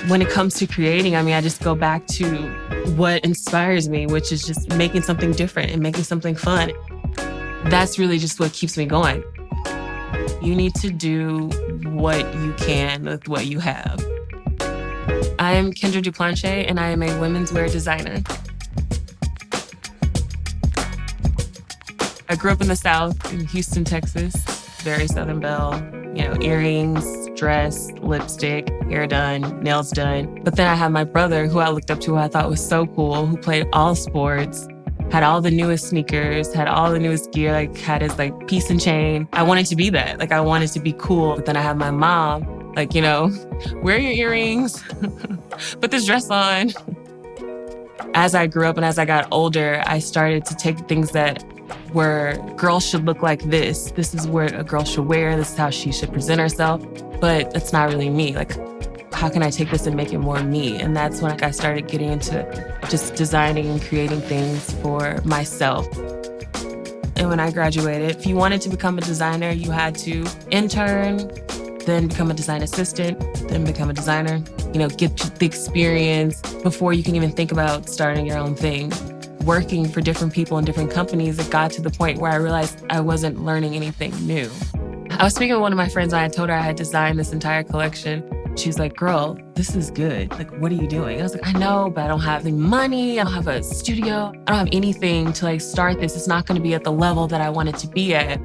When it comes to creating, I just go back to what inspires me, which is just making something different and making something fun. That's really just what keeps me going. You need to do what you can with what you have. I am Kendra Duplantier, and I am a women's wear designer. I grew up in the South, in Houston, Texas, very Southern Belle. Earrings, dress, lipstick, hair done, nails done. But then I had my brother, who I looked up to, who I thought was so cool, who played all sports, had all the newest sneakers, had all the newest gear, had his piece and chain. I wanted to be that. I wanted to be cool. But then I had my mom, wear your earrings, put this dress on. As I grew up and as I got older, I started to take things that were girls should look like this. This is what a girl should wear. This is how she should present herself. But it's not really me. How can I take this and make it more me? And that's when I started getting into just designing and creating things for myself. And when I graduated, if you wanted to become a designer, you had to intern, then become a design assistant, then become a designer. Get the experience before you can even think about starting your own thing. Working for different people in different companies, it got to the point where I realized I wasn't learning anything new. I was speaking with one of my friends and I told her I had designed this entire collection. She's like, girl, this is good. What are you doing? I was like, I know, but I don't have the money. I don't have a studio. I don't have anything to start this. It's not going to be at the level that I want it to be at.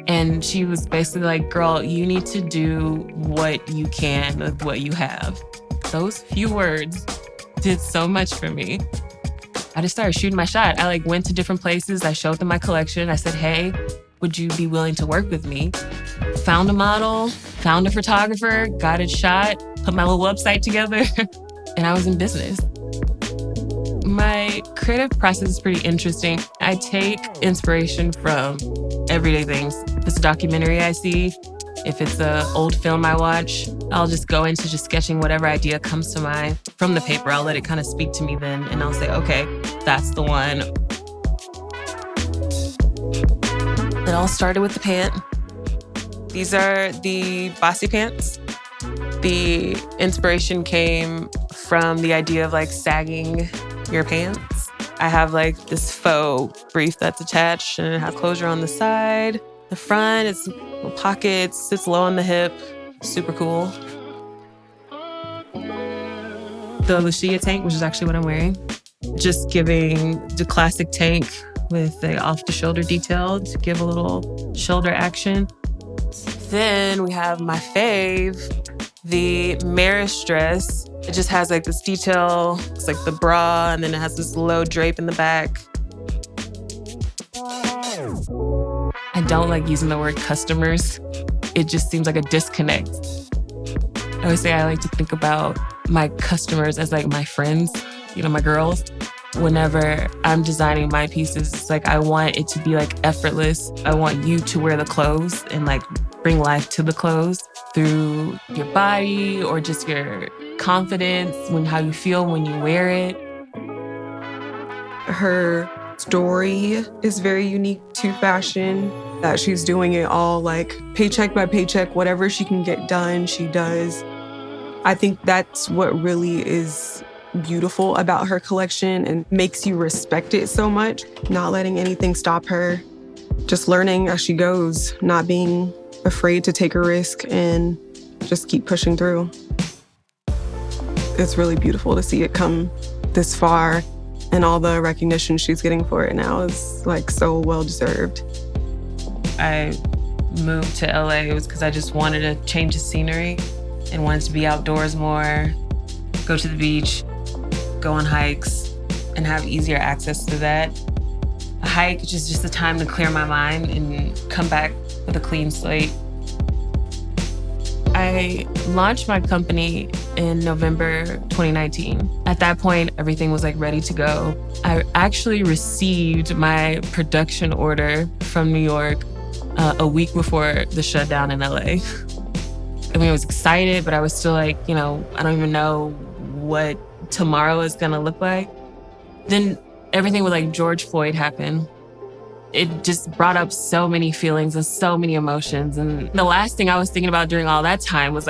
And she was basically like, girl, you need to do what you can with what you have. Those few words did so much for me. I just started shooting my shot. I went to different places. I showed them my collection. I said, hey, would you be willing to work with me? Found a model, found a photographer, got it shot, put my little website together, and I was in business. My creative process is pretty interesting. I take inspiration from everyday things. If it's a documentary I see, if it's an old film I watch, I'll just go into just sketching whatever idea comes to mind from the paper. I'll let it kind of speak to me then, and I'll say, okay, that's the one. It all started with the pant. These are the bossy pants. The inspiration came from the idea of sagging your pants. I have this faux brief that's attached and it has closure on the side. The front, it's little pockets, sits low on the hip. Super cool. The Lucia tank, which is actually what I'm wearing. Just giving the classic tank with the off-the-shoulder detail to give a little shoulder action. Then we have my fave, the Marish dress. It just has this detail. It's the bra, and then it has this low drape in the back. I don't like using the word customers. It just seems like a disconnect. I always say I like to think about my customers as my friends, my girls. Whenever I'm designing my pieces, it's I want it to be effortless. I want you to wear the clothes and bring life to the clothes through your body or just your confidence, how you feel when you wear it. Her story is very unique to fashion, that she's doing it all paycheck by paycheck, whatever she can get done, she does. I think that's what really is beautiful about her collection and makes you respect it so much, not letting anything stop her, just learning as she goes, not being afraid to take a risk and just keep pushing through. It's really beautiful to see it come this far, and all the recognition she's getting for it now is so well deserved. I moved to LA, it was because I just wanted to change the scenery and wanted to be outdoors more, go to the beach, go on hikes, and have easier access to that. A hike is just a time to clear my mind and come back with a clean slate. I launched my company in November 2019. At that point, everything was ready to go. I actually received my production order from New York a week before the shutdown in LA. I was excited, but I was still I don't even know what tomorrow is gonna look like. Then everything with George Floyd happened. It just brought up so many feelings and so many emotions. And the last thing I was thinking about during all that time was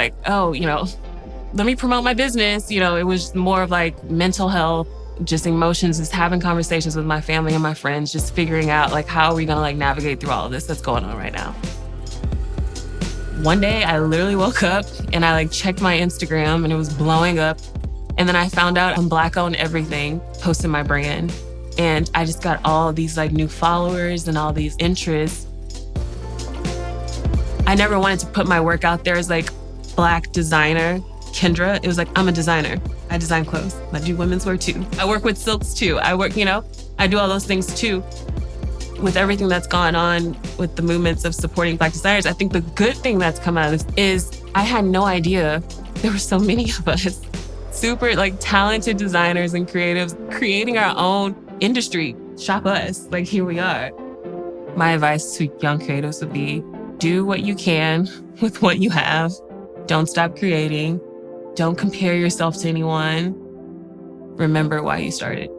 let me promote my business. It was more of like mental health, just emotions, just having conversations with my family and my friends, just figuring out like, how are we gonna like navigate through all of this that's going on right now? One day I literally woke up and I like checked my Instagram and it was blowing up. And then I found out I'm Black owned everything, posting my brand. And I just got all these like new followers and all these interests. I never wanted to put my work out there as like Black designer, Kendra. It was like, I'm a designer. I design clothes. I do women's wear too. I work with silks too. I do all those things too. With everything that's gone on with the movements of supporting Black designers, I think the good thing that's come out of this is I had no idea there were so many of us, super like talented designers and creatives creating our own industry. Shop us, like here we are. My advice to young creatives would be, do what you can with what you have. Don't stop creating. Don't compare yourself to anyone. Remember why you started.